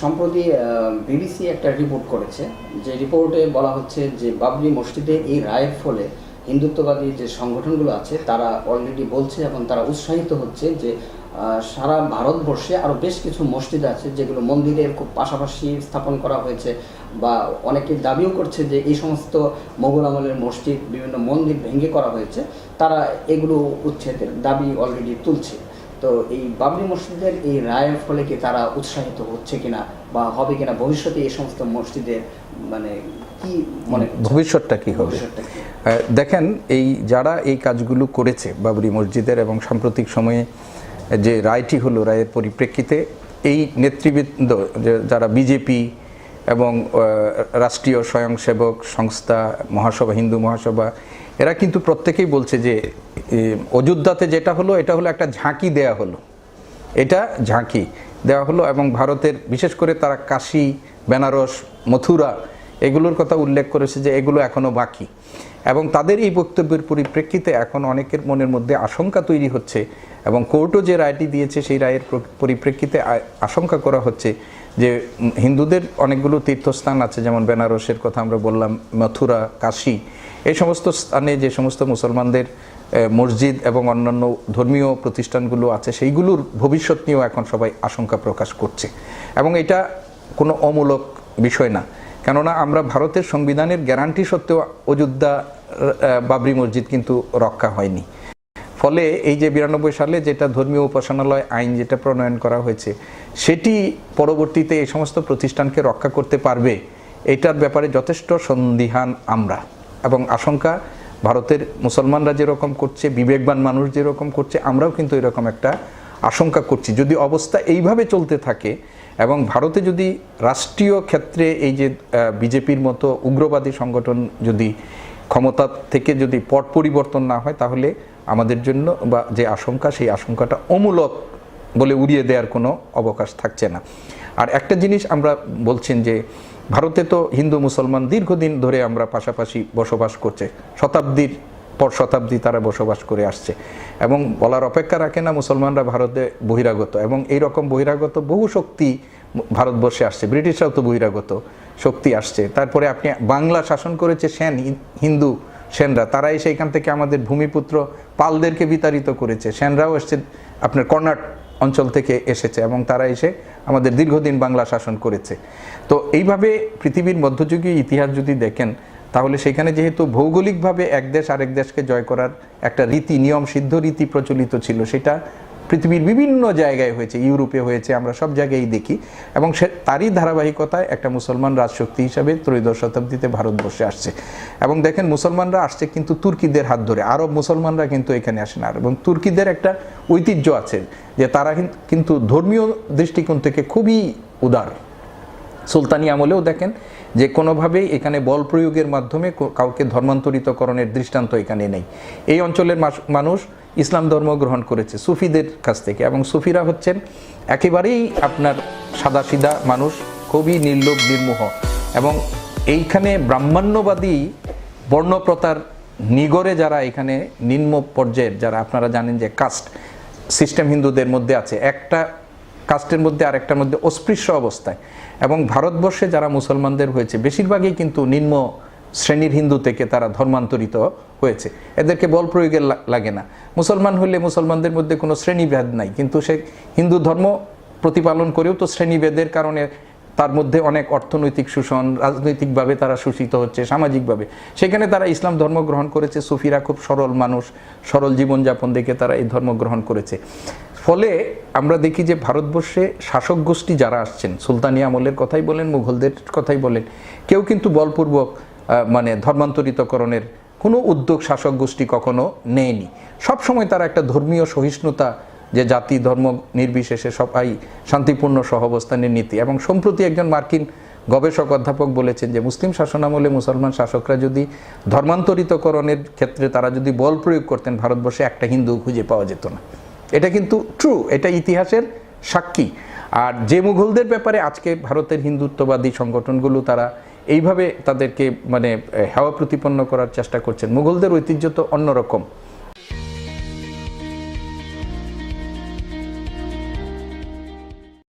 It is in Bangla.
সম্প্রতি বিবিসি একটা রিপোর্ট করেছে, যে রিপোর্টে বলা হচ্ছে যে বাবরি মসজিদে এই রায়ের ফলে হিন্দুত্ববাদী যে সংগঠনগুলো আছে তারা অলরেডি বলছে এবং তারা উৎসাহিত হচ্ছে যে সারা ভারতবর্ষে আরও বেশ কিছু মসজিদ আছে যেগুলো মন্দিরের খুব পাশাপাশি স্থাপন করা হয়েছে, বা অনেকে দাবিও করছে যে এই সমস্ত মোগল আমলের মসজিদ, বিভিন্ন মন্দির ভেঙে করা হয়েছে, তারা এগুলো উচ্ছেদের দাবি অলরেডি তুলছে। তো এই বাবরি মসজিদের এই রায়ের ফলে কি তারা উৎসাহিত হচ্ছে কিনা বা হবে কিনা ভবিষ্যতে এই সমস্ত মসজিদের, মানে কি মনে ভবিষ্যৎটা কি হবে? দেখেন, এই যারা এই কাজগুলো করেছে বাবরি মসজিদের এবং সাম্প্রতিক সময়ে যে রায়টি হলো, রায়ের পরিপ্রেক্ষিতে এই নেতৃবৃন্দ যারা বিজেপি এবং রাষ্ট্রীয় স্বয়ংসেবক সংস্থা মহাসভা, হিন্দু মহাসভা, এরা কিন্তু প্রত্যেকেই বলছে যে অযোধ্যাতে যেটা হলো এটা হলো একটা ঝাঁকি দেয়া হলো, এটা ঝাঁকি দেওয়া হলো। এবং ভারতের বিশেষ করে তারা কাশী, বেনারস, মথুরা এগুলোর কথা উল্লেখ করেছে যে এগুলো এখনও বাকি। এবং তাদের এই বক্তব্যের পরিপ্রেক্ষিতে এখন অনেকের মনের মধ্যে আশঙ্কা তৈরি হচ্ছে, এবং কোর্টও যে রায়টি দিয়েছে সেই রায়ের পরিপ্রেক্ষিতে আশঙ্কা করা হচ্ছে যে হিন্দুদের অনেকগুলো তীর্থস্থান আছে, যেমন বেনারসের কথা আমরা বললাম, মথুরা, কাশী, এই সমস্ত স্থানে যে সমস্ত মুসলমানদের মসজিদ এবং অন্যান্য ধর্মীয় প্রতিষ্ঠানগুলো আছে সেইগুলোর ভবিষ্যৎ নিয়েও এখন সবাই আশঙ্কা প্রকাশ করছে। এবং এটা কোনো অমূলক বিষয় না, কেননা আমরা ভারতের সংবিধানের গ্যারান্টি সত্ত্বেও অযোধ্যা বাবরি মসজিদ কিন্তু রক্ষা হয়নি। ফলে এই যে 92 সালে যেটা ধর্মীয় উপাসনালয় আইন যেটা প্রণয়ন করা হয়েছে, সেটি পরবর্তীতে এই সমস্ত প্রতিষ্ঠানকে রক্ষা করতে পারবে, এটার ব্যাপারে যথেষ্ট সন্দিহান আমরা। এবং আশঙ্কা ভারতের মুসলমানরা যেরকম করছে, বিবেকবান মানুষ যেরকম করছে, আমরাও কিন্তু এরকম একটা আশঙ্কা করছি। যদি অবস্থা এইভাবে চলতে থাকে এবং ভারতে যদি রাষ্ট্রীয় ক্ষেত্রে এই যে বিজেপির মতো উগ্রবাদী সংগঠন যদি ক্ষমতা থেকে যদি পট পরিবর্তন না হয়, তাহলে আমাদের জন্য বা যে আশঙ্কা, সেই আশঙ্কাটা অমূলক বলে উড়িয়ে দেওয়ার কোনো অবকাশ থাকছে না। আর একটা জিনিস আমরা বলছেন যে ভারতে তো হিন্দু মুসলমান দীর্ঘদিন ধরে আমরা পাশাপাশি বসবাস করছে, শতাব্দীর পর শতাব্দী তারা বসবাস করে আসছে, এবং বলার অপেক্ষা রাখে না মুসলমানরা ভারতে বহিরাগত, এবং এই রকম বহিরাগত বহু শক্তি ভারতবর্ষে আসছে। ব্রিটিশরাও তো বহিরাগত শক্তি আসছে। তারপরে আপনি বাংলা শাসন করেছে হিন্দু সেনরা, তারা এসে এখান থেকে আমাদের ভূমিপুত্র পালদেরকে বিতাড়িত করেছে। সেনরাও এসছে আপনার কর্ণাট অঞ্চল থেকে এসেছে, এবং তারা এসে আমাদের দীর্ঘদিন বাংলা শাসন করেছে। তো এইভাবে পৃথিবীর মধ্যযুগীয় ইতিহাস যদি দেখেন, তাহলে সেখানে যেহেতু ভৌগোলিকভাবে এক দেশ আরেক দেশকে জয় করার একটা রীতি, নিয়ম সিদ্ধ রীতি প্রচলিত ছিল, সেটা পৃথিবীর বিভিন্ন জায়গায় হয়েছে, ইউরোপে হয়েছে, আমরা সব জায়গায় দেখি। এবং তারই ধারাবাহিকতায় একটা মুসলমান রাজশক্তি হিসাবে ত্রয়োদশ শতাব্দীতে ভারতবর্ষে আসছে। এবং দেখেন, মুসলমানরা আসছে কিন্তু তুর্কিদের হাত ধরে, আরব মুসলমানরা কিন্তু এখানে আসে না। এবং তুর্কিদের একটা ঐতিহ্য আছে যে তারা কিন্তু ধর্মীয় দৃষ্টিকোণ থেকে খুবই উদার। সুলতানি আমলেও দেখেন যে কোনোভাবেই এখানে বল প্রয়োগের মাধ্যমে কাউকে ধর্মান্তরিতকরণের দৃষ্টান্ত এখানে নেই। এই অঞ্চলের মানুষ ইসলাম ধর্ম গ্রহণ করেছে সুফিদের কাছ থেকে, এবং সুফিরা হচ্ছেন একেবারেই আপনার সাদাসিধা মানুষ, খুবই নির্লোভ নির্মোহ। এবং এইখানে ব্রাহ্মণ্যবাদী বর্ণপ্রথার নিগড়ে যারা এখানে নিম্ন পর্যায়ের, যারা আপনারা জানেন যে কাস্ট সিস্টেম হিন্দুদের মধ্যে আছে, একটা কাস্টের মধ্যে আরেকটার মধ্যে অস্পৃশ্য অবস্থায়। এবং ভারতবর্ষে যারা মুসলমানদের হয়েছে বেশিরভাগই কিন্তু নিম্ন শ্রেণীর হিন্দু থেকে তারা ধর্মান্তরিত হয়েছে, এদেরকে বল প্রয়োগের লাগে না। মুসলমান হলে মুসলমানদের মধ্যে কোনো শ্রেণীভেদ নাই, কিন্তু সে হিন্দু ধর্ম প্রতিপালন করেও তো শ্রেণীভেদের কারণে তার মধ্যে অনেক অর্থনৈতিক শোষণ, রাজনৈতিকভাবে তারা শোষিত হচ্ছে, সামাজিকভাবে। সেখানে তারা ইসলাম ধর্ম গ্রহণ করেছে। সুফিরা খুব সরল মানুষ, সরল জীবনযাপন দেখে তারা এই ধর্ম গ্রহণ করেছে। ফলে আমরা দেখি যে ভারতবর্ষে শাসক গোষ্ঠী যারা আসছেন, সুলতানি আমলের কথাই বলেন, মুঘলদের কথাই বলেন, কেউ কিন্তু বলপূর্বক মানে ধর্মান্তরিতকরণের কোনো উদ্যোগ শাসক গোষ্ঠী কখনো নেয়নি। সবসময় তারা একটা ধর্মীয় সহিষ্ণুতা, যে জাতি ধর্ম নির্বিশেষে সবাই শান্তিপূর্ণ সহাবস্থানের নীতি। এবং সম্প্রতি একজন মার্কিন গবেষক অধ্যাপক বলেছেন যে মুসলিম শাসনামলে মুসলমান শাসকরা যদি ধর্মান্তরিতকরণের ক্ষেত্রে তারা যদি বল প্রয়োগ করতেন, ভারতবর্ষে একটা হিন্দু খুঁজে পাওয়া যেত না। এটা কিন্তু ট্রু, এটা ইতিহাসের সাক্ষী। আর যে মুঘলদের ব্যাপারে আজকে ভারতের হিন্দুত্ববাদী সংগঠনগুলো তারা এইভাবে তাদেরকে মানে হেওয়া প্রতিপন্ন করার চেষ্টা করছেন, মুঘলদের ঐতিহ্য তো অন্যরকম।